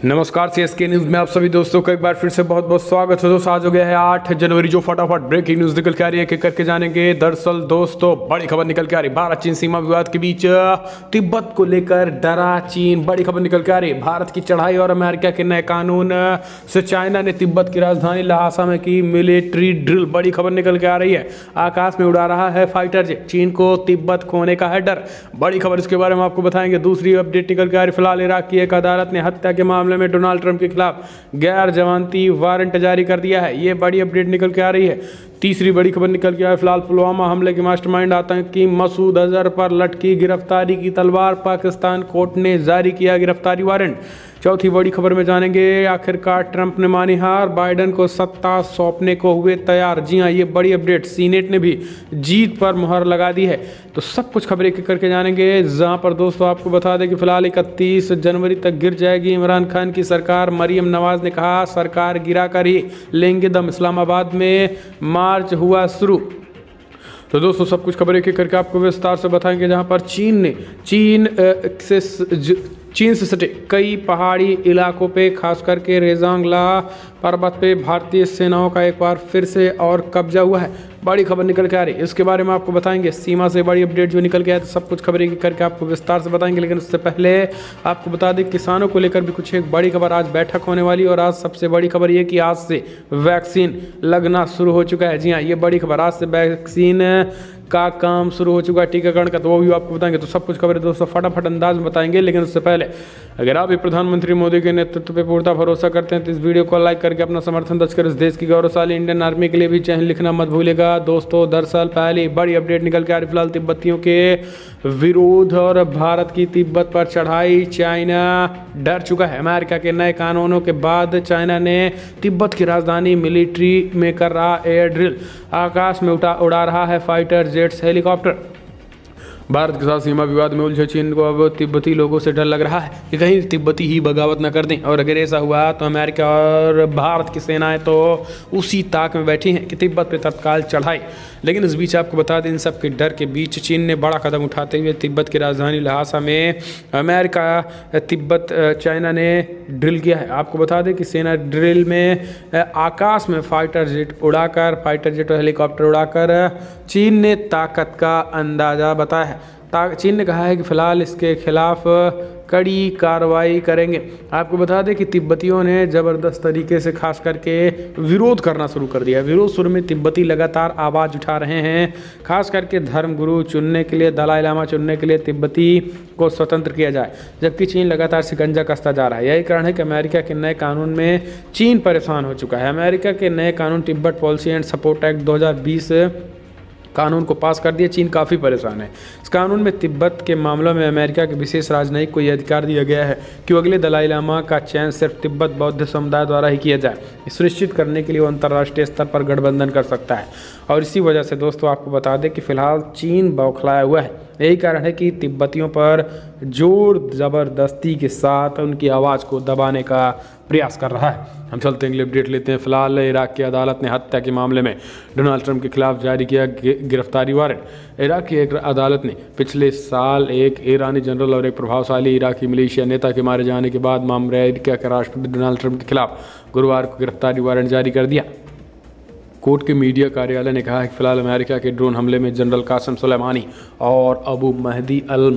नमस्कार CSK news में आप सभी दोस्तों का एक बार फिर से बहुत बहुत स्वागत है। दोस्तों आज हो गया है 8 जनवरी, जो फटाफट ब्रेकिंग न्यूज निकल के आ रही है, करके जानेंगे। दरअसल दोस्तों बड़ी खबर निकल के आ रही है, भारत चीन सीमा विवाद के बीच तिब्बत को लेकर डरा चीन। बड़ी खबर निकल के आ रही है, भारत की चढ़ाई और अमेरिका के नए कानून से चाइना ने तिब्बत की राजधानी लहासा में की मिलिट्री ड्रिल। बड़ी खबर निकल के आ रही है, आकाश में उड़ा रहा है फाइटर जेट, चीन को तिब्बत खोने का है डर। बड़ी खबर इसके बारे में आपको बताएंगे। दूसरी अपडेट निकल के आ रही, फिलहाल इराक की एक अदालत ने हत्या के मामले में डोनाल्ड ट्रंप के खिलाफ गैर जमानती वारंट जारी कर दिया है। ये बड़ी अपडेट निकल के आ रही है। तीसरी बड़ी खबर निकल के आ रही है, फिलहाल पुलवामा हमले के मास्टरमाइंड आतंकी मसूद अजहर पर लटकी गिरफ्तारी की तलवार, पाकिस्तान कोर्ट ने जारी किया गिरफ्तारी वारंट। चौथी बड़ी खबर में जानेंगे, आखिरकार ट्रंप ने मानी हार, बाइडेन को सत्ता सौंपने को हुए तैयार। जी हाँ, ये बड़ी अपडेट, सीनेट ने भी जीत पर मुहर लगा दी है। तो सब कुछ खबरें करके जानेंगे, जहां पर दोस्तों आपको बता दें कि फिलहाल 31 जनवरी तक गिर जाएगी इमरान खान की सरकार। मरियम नवाज ने कहा सरकार गिरा कर ही लेंगे दम। इस्लामाबाद में मार्च हुआ शुरू। तो दोस्तों सब कुछ खबरें करके आपको विस्तार से बताएंगे, जहां पर चीन से सटे कई पहाड़ी इलाकों पे, खास करके रेजांगला पर्वत पे भारतीय सेनाओं का एक बार फिर से और कब्जा हुआ है। बड़ी खबर निकल के आ रही है, इसके बारे में आपको बताएंगे। सीमा से बड़ी अपडेट जो निकल के आए, तो सब कुछ खबरें करके आपको विस्तार से बताएंगे। लेकिन उससे पहले आपको बता दें, किसानों को लेकर भी कुछ एक बड़ी खबर, आज बैठक होने वाली। और आज सबसे बड़ी खबर ये कि आज से वैक्सीन लगना शुरू हो चुका है। जी हाँ, ये बड़ी खबर, आज से वैक्सीन का काम शुरू हो चुका है, टीकाकरण का, तो वो भी आपको बताएंगे। तो सब कुछ खबरें दोस्तों फटाफट अंदाज में बताएंगे। लेकिन उससे पहले अगर आप भी प्रधानमंत्री मोदी के नेतृत्व पे पूर्णतः भरोसा करते हैं, तो इस वीडियो को लाइक करके अपना समर्थन दर्ज कर इस देश की गौरवशाली इंडियन आर्मी के लिए भी चैनल लिखना मत भूलिएगा। दोस्तों दरअसल पहले बड़ी अपडेट निकल के आ रही, फिलहाल तिब्बतियों के विरोध और भारत की तिब्बत पर चढ़ाई, चाइना डर चुका है। अमेरिका के नए कानूनों के बाद चाइना ने तिब्बत की राजधानी मिलिट्री में कर रहा एयर ड्रिल, आकाश में उड़ा रहा है फाइटर जेट्स, हेलीकॉप्टर। भारत के साथ सीमा विवाद में उलझे चीन को अब तिब्बती लोगों से डर लग रहा है कि कहीं तिब्बती ही बगावत न कर दें। और अगर ऐसा हुआ तो अमेरिका और भारत की सेनाएं तो उसी ताक में बैठी हैं कि तिब्बत पे तत्काल चढ़ाई। लेकिन इस बीच आपको बता दें, इन सब के डर के बीच चीन ने बड़ा कदम उठाते हुए तिब्बत की राजधानी लहासा में चाइना ने ड्रिल किया है। आपको बता दें कि सेना ड्रिल में आकाश में फाइटर जेट और हेलीकॉप्टर उड़ाकर चीन ने ताकत का अंदाजा बताया है। चीन ने कहा है कि फिलहाल इसके खिलाफ कड़ी कार्रवाई करेंगे। आपको बता दें कि तिब्बतियों ने ज़बरदस्त तरीके से खास करके विरोध करना शुरू कर दिया। विरोध शुरू में तिब्बती लगातार आवाज़ उठा रहे हैं, खास करके धर्मगुरु चुनने के लिए, दलाई लामा चुनने के लिए तिब्बती को स्वतंत्र किया जाए, जबकि चीन लगातार शिकंजा कसता जा रहा है। यही कारण है कि अमेरिका के नए कानून में चीन परेशान हो चुका है। अमेरिका के नए कानून Tibet policy and support act 2020 कानून को पास कर दिया, चीन काफ़ी परेशान है। इस कानून में तिब्बत के मामलों में अमेरिका के विशेष राजनयिक को यह अधिकार दिया गया है कि वो अगले दलाई लामा का चयन सिर्फ तिब्बत बौद्ध समुदाय द्वारा ही किया जाए। सुनिश्चित करने के लिए वो अंतर्राष्ट्रीय स्तर पर गठबंधन कर सकता है। और इसी वजह से दोस्तों आपको बता दें कि फिलहाल चीन बौखलाया हुआ है। यही कारण है कि तिब्बतियों पर जोर ज़बरदस्ती के साथ उनकी आवाज़ को दबाने का प्रयास कर रहा है। हम चलते हैं, अगले अपडेट लेते हैं। फिलहाल इराक की अदालत ने हत्या के मामले में डोनाल्ड ट्रंप के खिलाफ जारी किया गिरफ्तारी वारंट। इराक की एक अदालत ने पिछले साल एक ईरानी जनरल और एक प्रभावशाली इराकी मिलिशिया नेता के मारे जाने के बाद अमेरिका के राष्ट्रपति डोनाल्ड ट्रंप के खिलाफ गुरुवार को गिरफ्तारी वारंट जारी कर दिया। कोर्ट के मीडिया कार्यालय ने कहा है कि फिलहाल अमेरिका के ड्रोन हमले में जनरल कासिम सुलेमानी और अबू महदी अल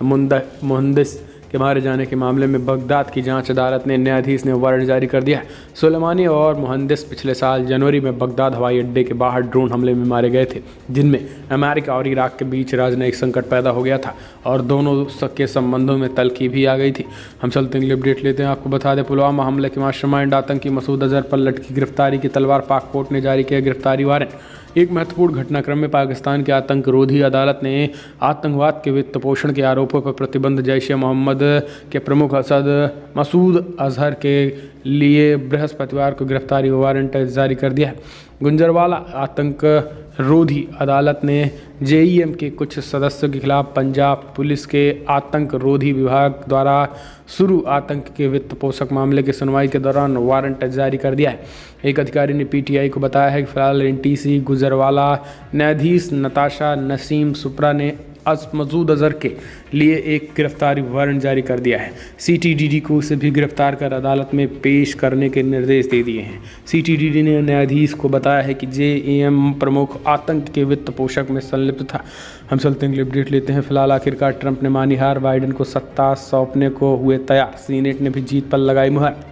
मुहंदिस के मारे जाने के मामले में बगदाद की जांच अदालत ने न्यायाधीश ने वारंट जारी कर दिया है। सुलेमानी और मुहंदिस पिछले साल जनवरी में बगदाद हवाई अड्डे के बाहर ड्रोन हमले में मारे गए थे, जिनमें अमेरिका और इराक के बीच राजनयिक संकट पैदा हो गया था और दोनों के संबंधों में तल्खी भी आ गई थी। हम चलते हैं, अपडेट लेते हैं। आपको बता दें, पुलवामा हमले के मास्टरमाइंड आतंकी मसूद अजहर पर लटकी गिरफ्तारी की तलवार, पाक कोर्ट ने जारी किया गिरफ्तारी वारंट। एक महत्वपूर्ण घटनाक्रम में पाकिस्तान की आतंकरोधी अदालत ने आतंकवाद के वित्त पोषण के आरोपों पर प्रतिबंध जैश ए मोहम्मद के प्रमुख मसूद अजहर के लिए बृहस्पतिवार को गिरफ्तारी वारंट जारी कर दिया है। गुंजरवाला आतंकरोधी अदालत ने जेईएम के कुछ सदस्यों के खिलाफ पंजाब पुलिस के आतंक रोधी विभाग द्वारा शुरू आतंक के वित्त पोषक मामले की सुनवाई के दौरान वारंट जारी कर दिया है। एक अधिकारी ने पीटीआई को बताया है कि फिलहाल एनटीसी गुजरवाला न्यायाधीश नताशा नसीम सुप्रा ने मसूद अजहर के लिए एक गिरफ्तारी वारंट जारी कर दिया है। सीटीडीडी को उसे भी गिरफ्तार कर अदालत में पेश करने के निर्देश दे दिए हैं। सीटीडीडी ने न्यायाधीश को बताया है कि जेएम प्रमुख आतंक के वित्त पोषक में संलिप्त था। हम चलते हैं अपडेट लेते हैं। फिलहाल आखिरकार ट्रंप ने मानी हार, बाइडेन को सत्ता सौंपने को हुए तैयार, सीनेट ने भी जीत पर लगाई मुहर।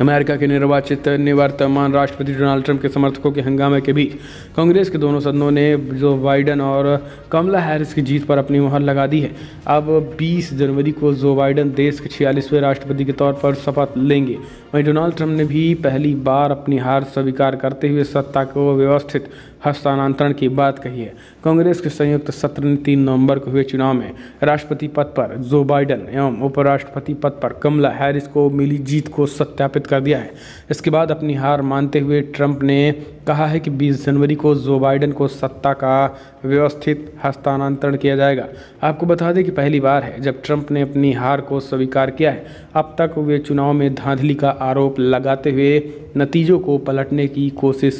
अमेरिका के निर्वाचित निवर्तमान राष्ट्रपति डोनाल्ड ट्रंप के समर्थकों के हंगामे के बीच कांग्रेस के दोनों सदनों ने जो बाइडेन और कमला हैरिस की जीत पर अपनी मुहर लगा दी है। अब 20 जनवरी को जो बाइडेन देश के 46वें राष्ट्रपति के तौर पर शपथ लेंगे, वहीं डोनाल्ड ट्रंप ने भी पहली बार अपनी हार स्वीकार करते हुए सत्ता को व्यवस्थित हस्तांतरण की बात कही है। कांग्रेस के संयुक्त सत्र ने 3 नवंबर को हुए चुनाव में राष्ट्रपति पद पर जो बाइडेन एवं उपराष्ट्रपति पद पर कमला हैरिस को मिली जीत को सत्यापित कर दिया है। इसके बाद अपनी हार मानते हुए ट्रंप ने कहा है कि 20 जनवरी को जो बाइडेन को सत्ता का व्यवस्थित हस्तांतरण किया जाएगा। आपको बता दें कि पहली बार है जब ट्रंप ने अपनी हार को स्वीकार किया है। अब तक वे चुनाव में धांधली का आरोप लगाते हुए नतीजों को पलटने की कोशिश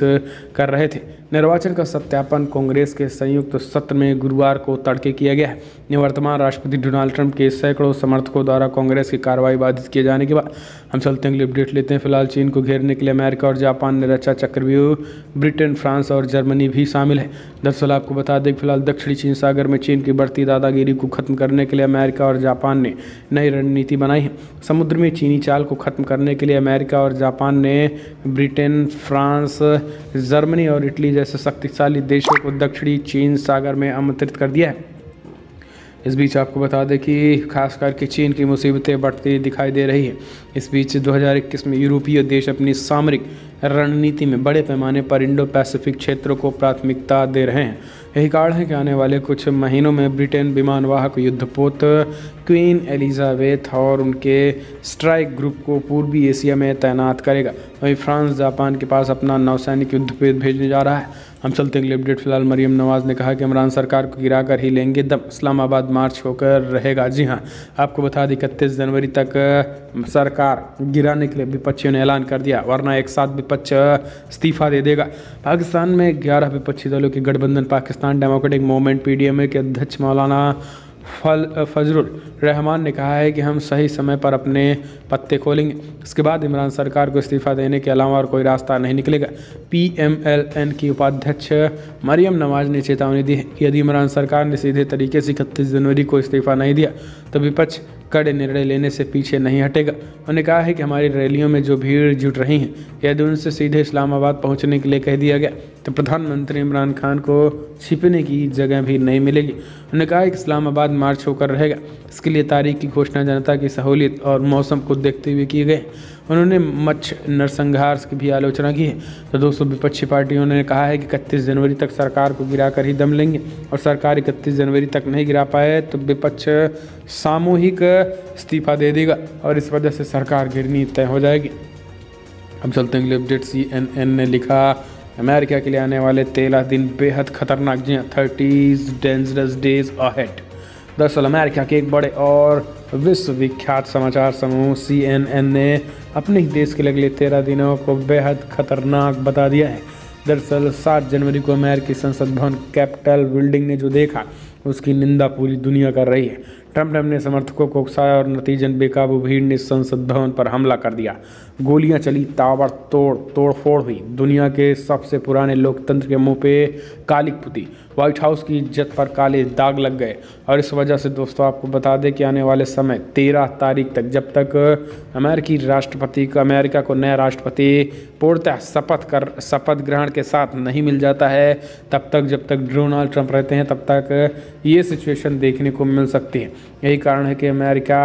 कर रहे थे। निर्वाचन का सत्यापन कांग्रेस के संयुक्त सत्र में गुरुवार को तड़के किया गया है। निवर्तमान राष्ट्रपति डोनाल्ड ट्रंप के सैकड़ों समर्थकों द्वारा कांग्रेस की कार्रवाई बाधित किए जाने के बाद हम चलते हैं अपडेट लेते हैं। फिलहाल चीन को घेरने के लिए अमेरिका और जापान ने रचा चक्रव्यूह, ब्रिटेन, फ्रांस और जर्मनी भी शामिल है। दरअसल आपको बता दें कि फिलहाल दक्षिणी चीन सागर में चीन की बढ़ती दादागिरी को खत्म करने के लिए अमेरिका और जापान ने नई रणनीति बनाई है। समुद्र में चीनी चाल को खत्म करने के लिए अमेरिका और जापान ने ब्रिटेन, फ्रांस, जर्मनी और इटली जैसे शक्तिशाली देशों को दक्षिणी चीन सागर में आमंत्रित कर दिया है। इस बीच आपको बता दें कि खास करके चीन की मुसीबतें बढ़ती दिखाई दे रही है। इस बीच 2021 में यूरोपीय देश अपनी सामरिक रणनीति में बड़े पैमाने पर इंडो पैसिफिक क्षेत्रों को प्राथमिकता दे रहे हैं। यही कारण है कि आने वाले कुछ महीनों में ब्रिटेन विमानवाहक युद्धपोत क्वीन एलिजाबेथ और उनके स्ट्राइक ग्रुप को पूर्वी एशिया में तैनात करेगा। वहीं फ्रांस जापान के पास अपना नौसैनिक युद्धपोत भेजने जा रहा है। हम चलते हैं अपडेट। फिलहाल मरियम नवाज ने कहा कि इमरान सरकार को गिराकर ही लेंगे दम, इस्लामाबाद मार्च होकर रहेगा। जी हाँ, आपको बता दें 31 जनवरी तक सरकार गिराने के लिए विपक्षियों ने ऐलान कर दिया, वरना एक साथ विपक्ष इस्तीफा दे देगा। पाकिस्तान में 11 विपक्षी दलों के गठबंधन पाकिस्तान डेमोक्रेटिक मूवमेंट PDMA के अध्यक्ष मौलाना फजलुर रहमान ने कहा है कि हम सही समय पर अपने पत्ते खोलेंगे। इसके बाद इमरान सरकार को इस्तीफा देने के अलावा और कोई रास्ता नहीं निकलेगा। PMLN की उपाध्यक्ष मरियम नवाज ने चेतावनी दी है कि यदि इमरान सरकार ने सीधे तरीके से 31 जनवरी को इस्तीफा नहीं दिया तो विपक्ष कड़े निर्णय लेने से पीछे नहीं हटेगा। उन्होंने कहा है कि हमारी रैलियों में जो भीड़ जुट रही है, यदि उनसे सीधे इस्लामाबाद पहुंचने के लिए कह दिया गया तो प्रधानमंत्री इमरान खान को छिपने की जगह भी नहीं मिलेगी। उन्होंने कहा है कि इस्लामाबाद मार्च होकर रहेगा। इसके लिए तारीख की घोषणा जनता की सहूलियत और मौसम को देखते हुए किए गए। उन्होंने मच्छ नरसंहार की भी आलोचना की है। तो दोस्तों, विपक्षी पार्टियों ने कहा है कि 31 जनवरी तक सरकार को गिराकर ही दम लेंगे, और सरकार 31 जनवरी तक नहीं गिरा पाए तो विपक्ष सामूहिक इस्तीफा दे देगा और इस वजह से सरकार गिरनी तय हो जाएगी। अब चलते हैं अपडेट। CNN ने लिखा, अमेरिका के लिए आने वाले 13 दिन बेहद खतरनाक। जी हाँ, 30 डेंजरस डेज अहेड। दरअसल अमेरिका के एक बड़े और विश्वविख्यात समाचार समूह CNN ने अपने ही देश के लिए अगले 13 दिनों को बेहद खतरनाक बता दिया है। दरअसल 7 जनवरी को अमेरिकी संसद भवन कैपिटल बिल्डिंग ने जो देखा उसकी निंदा पूरी दुनिया कर रही है। ट्रंप ने अपने समर्थकों को उकसाया और नतीजन बेकाबू भीड़ ने संसद भवन पर हमला कर दिया। गोलियां चली, तोड़फोड़ हुई। दुनिया के सबसे पुराने लोकतंत्र के मुंह पे कालिक पुती। व्हाइट हाउस की इज्जत पर काले दाग लग गए। और इस वजह से दोस्तों आपको बता दें कि आने वाले समय 13 तारीख तक, जब तक अमेरिका को नया राष्ट्रपति पूर्णतः शपथ ग्रहण के साथ नहीं मिल जाता है, तब तक जब तक डोनाल्ड ट्रंप रहते हैं तब तक ये सिचुएशन देखने को मिल सकती है। यही कारण है कि अमेरिका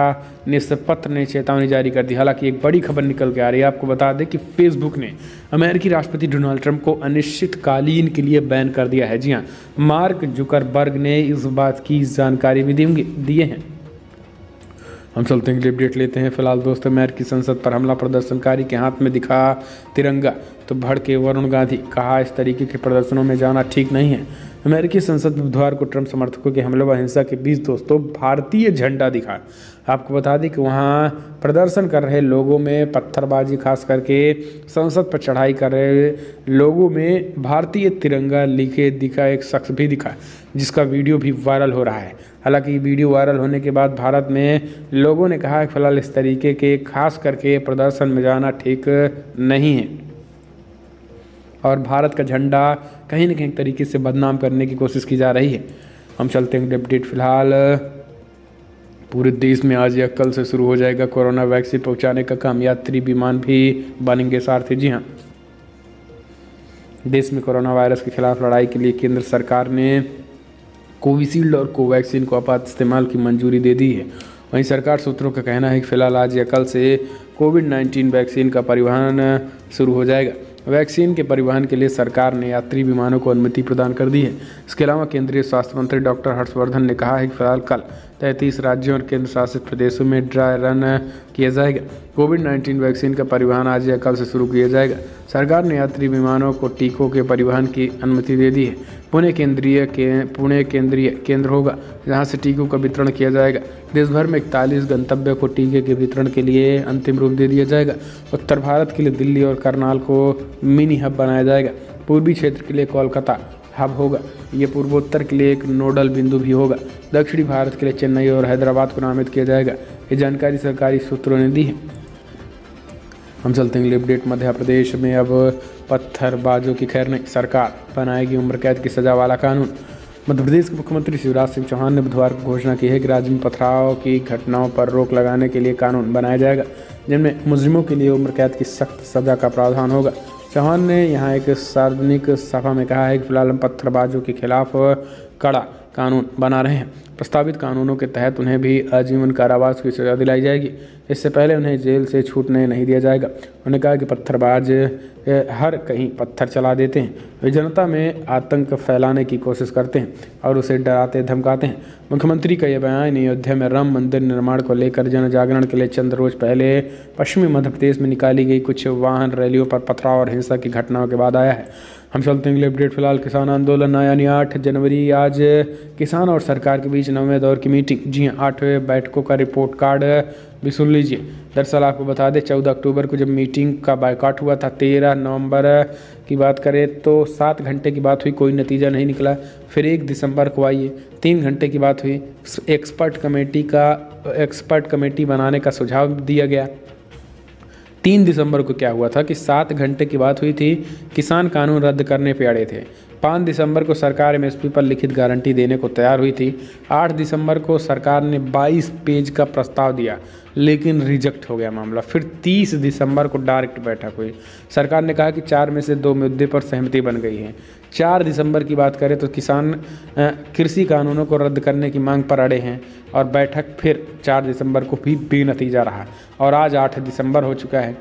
ने इस पत्र ने चेतावनी जारी कर दी। हालांकि एक बड़ी खबर निकल के आ रही है। आपको बता दें कि फेसबुक ने अमेरिकी राष्ट्रपति डोनाल्ड ट्रंप को अनिश्चितकालीन के लिए बैन कर दिया है। जी हाँ, मार्क जुकरबर्ग ने इस बात की जानकारी भी दिए हैं। हम चलते हैं अपडेट लेते हैं। फिलहाल दोस्तों, अमेरिकी संसद पर हमला, प्रदर्शनकारी के हाथ में दिखा तिरंगा। तो भड़के वरुण गांधी, कहा इस तरीके के प्रदर्शनों में जाना ठीक नहीं है। अमेरिकी संसद में बुधवार को ट्रंप समर्थकों के हमले व हिंसा के बीच दोस्तों भारतीय झंडा दिखा। आपको बता दें कि वहाँ प्रदर्शन कर रहे लोगों में पत्थरबाजी, खास करके संसद पर चढ़ाई कर रहे लोगों में भारतीय तिरंगा लिखे दिखा एक शख्स भी दिखा, जिसका वीडियो भी वायरल हो रहा है। हालांकि वीडियो वायरल होने के बाद भारत में लोगों ने कहा कि फिलहाल इस तरीके के खास करके प्रदर्शन में जाना ठीक नहीं है और भारत का झंडा कहीं न कहीं तरीके से बदनाम करने की कोशिश की जा रही है। हम चलते हैं अपडेट। फिलहाल पूरे देश में आज या कल से शुरू हो जाएगा कोरोना वैक्सीन पहुंचाने का काम। यात्री विमान भी बनेंगे सारथी। जी हाँ, देश में कोरोना वायरस के खिलाफ लड़ाई के लिए केंद्र सरकार ने कोविशील्ड और कोवैक्सीन को आपात इस्तेमाल की मंजूरी दे दी है। वहीं सरकार सूत्रों का कहना है कि फिलहाल आज या कल से कोविड-19 वैक्सीन का परिवहन शुरू हो जाएगा। वैक्सीन के परिवहन के लिए सरकार ने यात्री विमानों को अनुमति प्रदान कर दी है। इसके अलावा केंद्रीय स्वास्थ्य मंत्री डॉक्टर हर्षवर्धन ने कहा है कि फिलहाल कल 33 राज्यों और केंद्र शासित प्रदेशों में ड्राई रन किया जाएगा। कोविड-19 वैक्सीन का परिवहन आज या कल से शुरू किया जाएगा। सरकार ने यात्री विमानों को टीकों के परिवहन की अनुमति दे दी है। पुणे केंद्रीय केंद्र होगा जहां से टीकों का वितरण किया जाएगा। देश भर में 41 गंतव्य को टीके के वितरण के लिए अंतिम रूप दे दिया जाएगा। उत्तर भारत के लिए दिल्ली और करनाल को मिनी हब बनाया जाएगा। पूर्वी क्षेत्र के लिए कोलकाता हब होगा, ये पूर्वोत्तर के लिए एक नोडल बिंदु भी होगा। दक्षिणी भारत के लिए चेन्नई और हैदराबाद को नामित किया जाएगा। ये जानकारी सरकारी सूत्रों ने दी है। हम चलते हैं अगले अपडेट। मध्य प्रदेश में अब पत्थरबाजों की खैर नहीं, सरकार बनाएगी उम्र कैद की सजा वाला कानून। मध्य प्रदेश के मुख्यमंत्री शिवराज सिंह चौहान ने बुधवार को घोषणा की है कि राज्य में पथराव की घटनाओं पर रोक लगाने के लिए कानून बनाया जाएगा, जिनमें मुजरिमों के लिए उम्र कैद की सख्त सजा का प्रावधान होगा। चौहान ने यहाँ एक सार्वजनिक सभा में कहा है कि फिलहाल हम पत्थरबाजों के खिलाफ कड़ा कानून बना रहे हैं। प्रस्तावित कानूनों के तहत उन्हें भी आजीवन कारावास की सजा दिलाई जाएगी। इससे पहले उन्हें जेल से छूटने नहीं दिया जाएगा। उन्होंने कहा कि पत्थरबाज हर कहीं पत्थर चला देते हैं, वे जनता में आतंक फैलाने की कोशिश करते हैं और उसे डराते धमकाते हैं। मुख्यमंत्री का यह बयान अयोध्या में राम मंदिर निर्माण को लेकर जन जागरण के लिए चंद रोज पहले पश्चिमी मध्य प्रदेश में निकाली गई कुछ वाहन रैलियों पर पथराव और हिंसा की घटनाओं के बाद आया है। हम चलते हैं अगले अपडेट। फिलहाल किसान आंदोलन यानी 8 जनवरी आज किसान और सरकार के बीच 9वें दौर की मीटिंग। जी हाँ, 8वें बैठकों का रिपोर्ट कार्ड भी सुन लीजिए। दरअसल आपको बता दें 14 अक्टूबर को जब मीटिंग का बायकॉट हुआ था, 13 नवंबर की बात करें तो 7 घंटे की बात हुई, कोई नतीजा नहीं निकला। फिर 1 दिसंबर को आई 3 घंटे की बात हुई, एक्सपर्ट कमेटी बनाने का सुझाव दिया गया। 3 दिसंबर को क्या हुआ था कि 7 घंटे की बात हुई थी, किसान कानून रद्द करने पे अड़े थे। 5 दिसंबर को सरकार एमएसपी पर लिखित गारंटी देने को तैयार हुई थी। 8 दिसंबर को सरकार ने 22 पेज का प्रस्ताव दिया, लेकिन रिजेक्ट हो गया मामला। फिर 30 दिसंबर को डायरेक्ट बैठक हुई। सरकार ने कहा कि 4 में से 2 मुद्दे पर सहमति बन गई है। 4 दिसंबर की बात करें तो किसान कृषि कानूनों को रद्द करने की मांग पर अड़े हैं और बैठक फिर 4 दिसंबर को भी बेनतीजा रहा और आज 8 दिसंबर हो चुका है।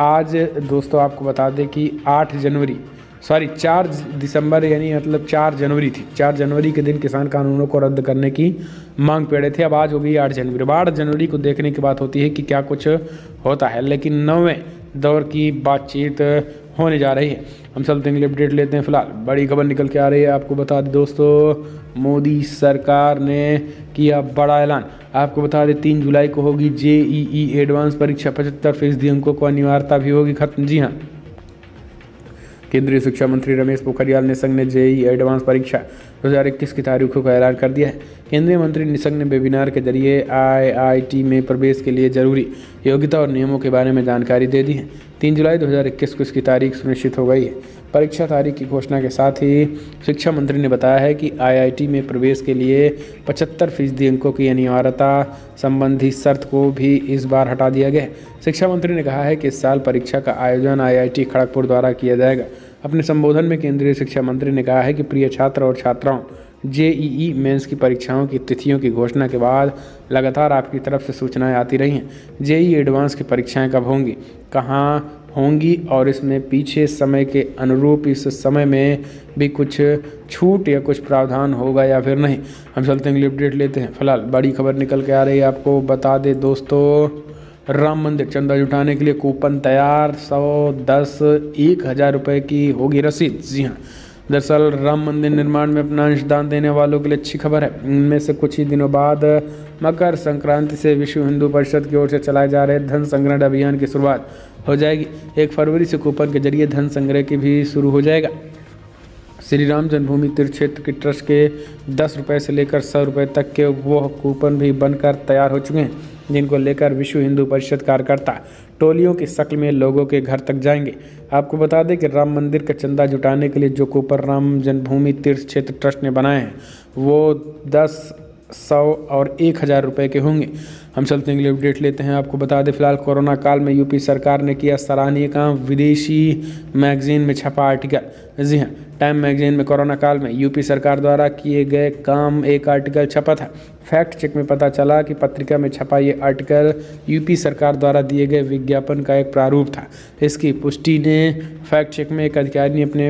आज दोस्तों आपको बता दें कि 4 दिसंबर यानी मतलब 4 जनवरी थी। 4 जनवरी के दिन किसान कानूनों को रद्द करने की मांग पे अड़े थे। अब आज हो गई 8 जनवरी। 8 जनवरी को देखने की बात होती है कि क्या कुछ होता है, लेकिन 9वें दौर की बातचीत होने जा रही है। हम चलते हैं अपडेट लेते हैं। फिलहाल बड़ी खबर निकल के आ रही है, आपको बता दें दोस्तों मोदी सरकार ने किया बड़ा ऐलान। आपको बता दें 3 जुलाई को होगी जेईई एडवांस परीक्षा, 75% अंकों को अनिवार्यता भी होगी खत्म। जी हाँ, केंद्रीय शिक्षा मंत्री रमेश पोखरियाल निशंक ने जेईई एडवांस परीक्षा 2021 की तारीखों का ऐलान कर दिया है। केंद्रीय मंत्री निशंक ने वेबिनार के जरिए आईआईटी में प्रवेश के लिए जरूरी योग्यता और नियमों के बारे में जानकारी दे दी है। 3 जुलाई 2021 को इसकी तारीख सुनिश्चित हो गई है। परीक्षा तारीख की घोषणा के साथ ही शिक्षा मंत्री ने बताया है कि आईआईटी में प्रवेश के लिए 75% अंकों की अनिवार्यता संबंधी शर्त को भी इस बार हटा दिया गया है। शिक्षा मंत्री ने कहा है कि इस साल परीक्षा का आयोजन आईआईटी खड़गपुर द्वारा किया जाएगा। अपने संबोधन में केंद्रीय शिक्षा मंत्री ने कहा है कि प्रिय छात्र और छात्राओं, जेईई मेंस की परीक्षाओं की तिथियों की घोषणा के बाद लगातार आपकी तरफ से सूचनाएं आती रही हैं। जेईई एडवांस की परीक्षाएं कब होंगी, कहाँ होंगी और इसमें पीछे समय के अनुरूप इस समय में भी कुछ छूट या कुछ प्रावधान होगा या फिर नहीं। हम चलते हैं अपडेट लेते हैं। फिलहाल बड़ी खबर निकल के आ रही है, आपको बता दें दोस्तों राम मंदिर चंदा जुटाने के लिए कूपन तैयार, 100, 10, 1,000 रुपये की होगी रसीद। जी हाँ, दरअसल राम मंदिर निर्माण में अपना अंशदान देने वालों के लिए अच्छी खबर है। इनमें से कुछ ही दिनों बाद मकर संक्रांति से विश्व हिंदू परिषद की ओर से चलाए जा रहे धन संग्रह अभियान की शुरुआत हो जाएगी। 1 फरवरी से कूपन के जरिए धन संग्रह की भी शुरू हो जाएगा। श्री राम जन्मभूमि तीर्थ क्षेत्र के ट्रस्ट के 10 रुपये से लेकर 100 रुपये तक के वो कूपन भी बनकर तैयार हो चुके हैं, जिनको लेकर विश्व हिंदू परिषद कार्यकर्ता टोलियों की शक्ल में लोगों के घर तक जाएंगे। आपको बता दें कि राम मंदिर का चंदा जुटाने के लिए जो कूपन राम जन्मभूमि तीर्थ क्षेत्र ट्रस्ट ने बनाए हैं वो 10, 100 और 1,000 रुपये के होंगे। हम चलते हैं अगले अपडेट लेते हैं। आपको बता दें फिलहाल कोरोना काल में यूपी सरकार ने किया सराहनीय काम, विदेशी मैगजीन में छपा आर्टिकल। जी हाँ, टाइम मैगजीन में कोरोना काल में यूपी सरकार द्वारा किए गए काम एक आर्टिकल छपा था। फैक्ट चेक में पता चला कि पत्रिका में छपा ये आर्टिकल यूपी सरकार द्वारा दिए गए विज्ञापन का एक प्रारूप था। इसकी पुष्टि ने फैक्ट चेक में एक अधिकारी ने अपने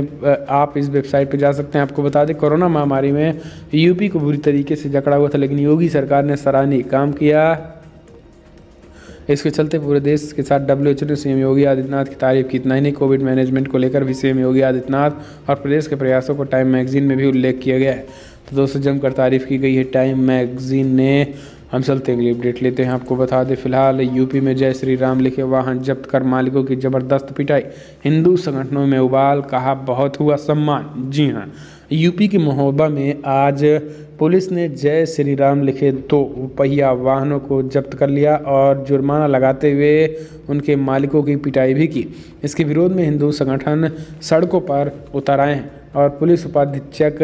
आप इस वेबसाइट पर जा सकते हैं। आपको बता दें कोरोना महामारी में यूपी को बुरी तरीके से जकड़ा हुआ था, लेकिन योगी सरकार ने सराहनीय काम किया। इसके चलते पूरे देश के साथ WHO ने सीएम योगी आदित्यनाथ की तारीफ की। इतना ही नहीं, कोविड मैनेजमेंट को लेकर भी सीएम योगी आदित्यनाथ और प्रदेश के प्रयासों को टाइम मैगजीन में भी उल्लेख किया गया है। तो दोस्तों जमकर तारीफ की गई है टाइम मैगजीन ने। हम चलते हैं अगली अपडेट लेते हैं। आपको बता दें फिलहाल यूपी में जय श्री राम लिखे वाहन जब्त कर मालिकों की जबरदस्त पिटाई, हिंदू संगठनों में उबाल, कहा बहुत हुआ सम्मान। जी हाँ, यूपी की महोबा में आज पुलिस ने जय श्री राम लिखे 2 पहिया वाहनों को जब्त कर लिया और जुर्माना लगाते हुए उनके मालिकों की पिटाई भी की। इसके विरोध में हिंदू संगठन सड़कों पर उतर आए हैं और पुलिस उपाधीक्षक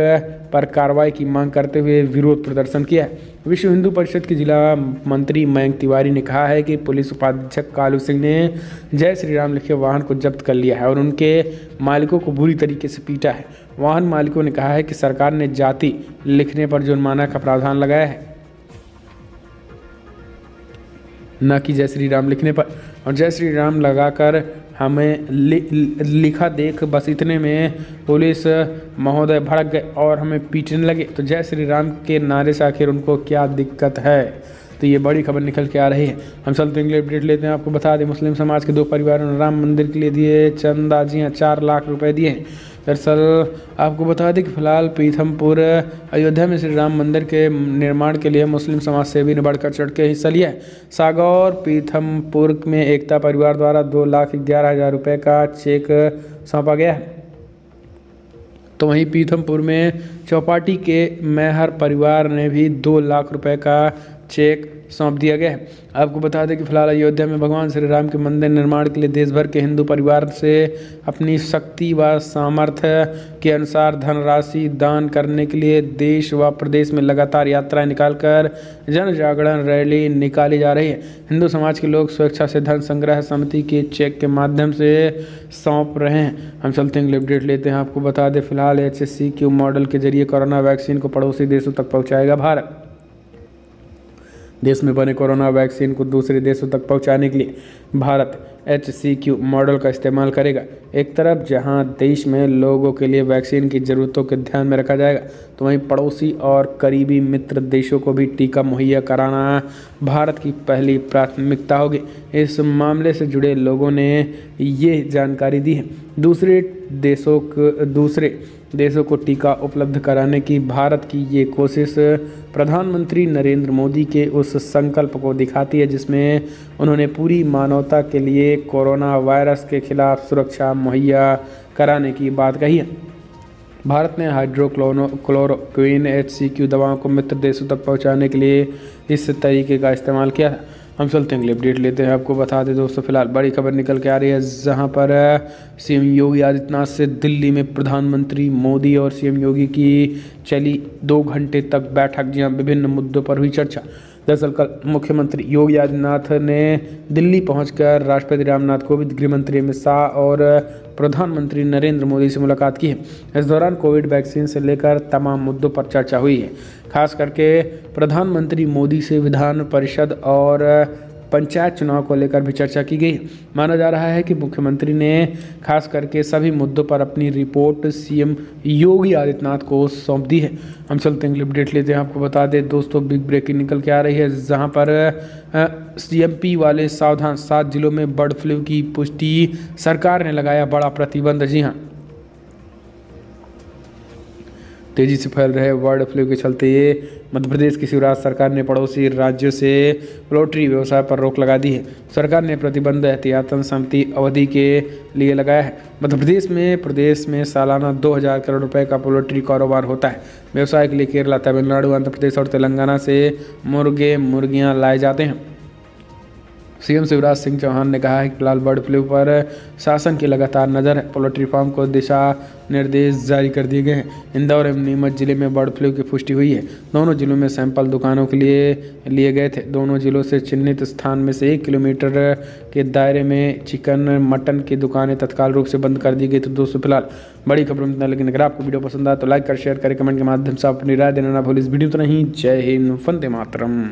पर कार्रवाई की मांग करते हुए विरोध प्रदर्शन किया है। विश्व हिंदू परिषद के जिला मंत्री मयंक तिवारी ने कहा है कि पुलिस उपाधीक्षक कालू सिंह ने जय श्री राम लिखे वाहन को जब्त कर लिया है और उनके मालिकों को बुरी तरीके से पीटा है। वाहन मालिकों ने कहा है कि सरकार ने जाति लिखने पर जुर्माना का प्रावधान लगाया है, न कि जय श्री राम लिखने पर, और जय श्री राम लगाकर हमें लिखा देख बस इतने में पुलिस महोदय भड़क गए और हमें पीटने लगे। तो जय श्री राम के नारे से आखिर उनको क्या दिक्कत है? तो ये बड़ी खबर निकल के आ रही है। हम चलते हैं अगले अपडेट लेते हैं। आपको बता दें मुस्लिम समाज के 2 परिवारों ने राम मंदिर के लिए दिए चंदा। जी हाँ, 4 लाख रुपए दिए। दरअसल आपको बता दें कि फिलहाल पीथमपुर अयोध्या में श्री राम मंदिर के निर्माण के लिए मुस्लिम समाज सेवी ने बढ़कर चढ़ के हिस्सा लिया है। सागौर पीथमपुर में एकता परिवार द्वारा 2,11,000 रुपये का चेक सौंपा गया है। तो वहीं पीथमपुर में चौपाटी के मेहर परिवार ने भी 2 लाख रुपए का चेक सौंप दिया गया है। आपको बता दें कि फिलहाल अयोध्या में भगवान श्री राम के मंदिर निर्माण के लिए देश भर के हिंदू परिवार से अपनी शक्ति व सामर्थ्य के अनुसार धनराशि दान करने के लिए देश व प्रदेश में लगातार यात्राएं निकालकर जन जागरण रैली निकाली जा रही है। हिंदू समाज के लोग स्वेच्छा से धन संग्रह समिति के चेक के माध्यम से सौंप रहे हैं। हम चलते हैं अपडेट लेते हैं। आपको बता दें फिलहाल HSCQ मॉडल के जरिए कोरोना वैक्सीन को पड़ोसी देशों तक पहुँचाएगा भारत। देश में बने कोरोना वैक्सीन को दूसरे देशों तक पहुंचाने के लिए भारत HCQ मॉडल का इस्तेमाल करेगा। एक तरफ जहां देश में लोगों के लिए वैक्सीन की ज़रूरतों के ध्यान में रखा जाएगा, तो वहीं पड़ोसी और करीबी मित्र देशों को भी टीका मुहैया कराना भारत की पहली प्राथमिकता होगी। इस मामले से जुड़े लोगों ने ये जानकारी दी है। दूसरे देशों को टीका उपलब्ध कराने की भारत की ये कोशिश प्रधानमंत्री नरेंद्र मोदी के उस संकल्प को दिखाती है जिसमें उन्होंने पूरी मानवता के लिए कोरोना वायरस के खिलाफ सुरक्षा मुहैया कराने की बात कही है। भारत ने हाइड्रोक्लोरोक्विन HCQ दवाओं को मित्र देशों तक पहुंचाने के लिए इस तरीके का इस्तेमाल किया था। हम चलते हैं अगले अपडेट लेते हैं। आपको बता दें दोस्तों फिलहाल बड़ी खबर निकल के आ रही है, जहां पर सीएम योगी आदित्यनाथ से दिल्ली में प्रधानमंत्री मोदी और सीएम योगी की चली 2 घंटे तक बैठक, जहां विभिन्न मुद्दों पर हुई चर्चा। दरअसल कल मुख्यमंत्री योगी आदित्यनाथ ने दिल्ली पहुंचकर राष्ट्रपति रामनाथ कोविंद, गृहमंत्री अमित शाह और प्रधानमंत्री नरेंद्र मोदी से मुलाकात की है। इस दौरान कोविड वैक्सीन से लेकर तमाम मुद्दों पर चर्चा हुई है। खास करके प्रधानमंत्री मोदी से विधान परिषद और पंचायत चुनाव को लेकर भी चर्चा की गई। माना जा रहा है कि मुख्यमंत्री ने खास करके सभी मुद्दों पर अपनी रिपोर्ट सीएम योगी आदित्यनाथ को सौंप दी है। हम चलते हैं अपडेट लेते हैं। आपको बता दें दोस्तों, बिग ब्रेकिंग निकल के आ रही है, जहां पर सीएमपी वाले सावधान, 7 जिलों में बर्ड फ्लू की पुष्टि, सरकार ने लगाया बड़ा प्रतिबंध। जी हाँ, तेजी से फैल रहे बर्ड फ्लू के चलते मध्य प्रदेश की शिवराज सरकार ने पड़ोसी राज्यों से पोल्ट्री व्यवसाय पर रोक लगा दी है। सरकार ने प्रतिबंध एहतियातन सीमित अवधि के लिए लगाया है। मध्य प्रदेश में सालाना 2000 करोड़ रुपए का पोल्ट्री कारोबार होता है। व्यवसाय के लिए केरला, तमिलनाडु, आंध्र प्रदेश और तेलंगाना से मुर्गे मुर्गियां लाए जाते हैं। सीएम शिवराज सिंह चौहान ने कहा है कि फिलहाल बर्ड फ्लू पर शासन की लगातार नज़र है। पोल्ट्री फार्म को दिशा निर्देश जारी कर दिए गए हैं। इंदौर एवं नीमच जिले में बर्ड फ्लू की पुष्टि हुई है। दोनों जिलों में सैंपल दुकानों के लिए गए थे। दोनों जिलों से चिन्हित स्थान में से 1 किलोमीटर के दायरे में चिकन मटन की दुकानें तत्काल रूप से बंद कर दी गई। तो दोस्तों फिलहाल बड़ी खबर में, लेकिन अगर आपको वीडियो पसंद आए तो लाइक कर, शेयर करें, कमेंट के माध्यम से अपनी राय देना ना भूलें। इस वीडियो तो नहीं, जय हिंद, वंदे मातरम।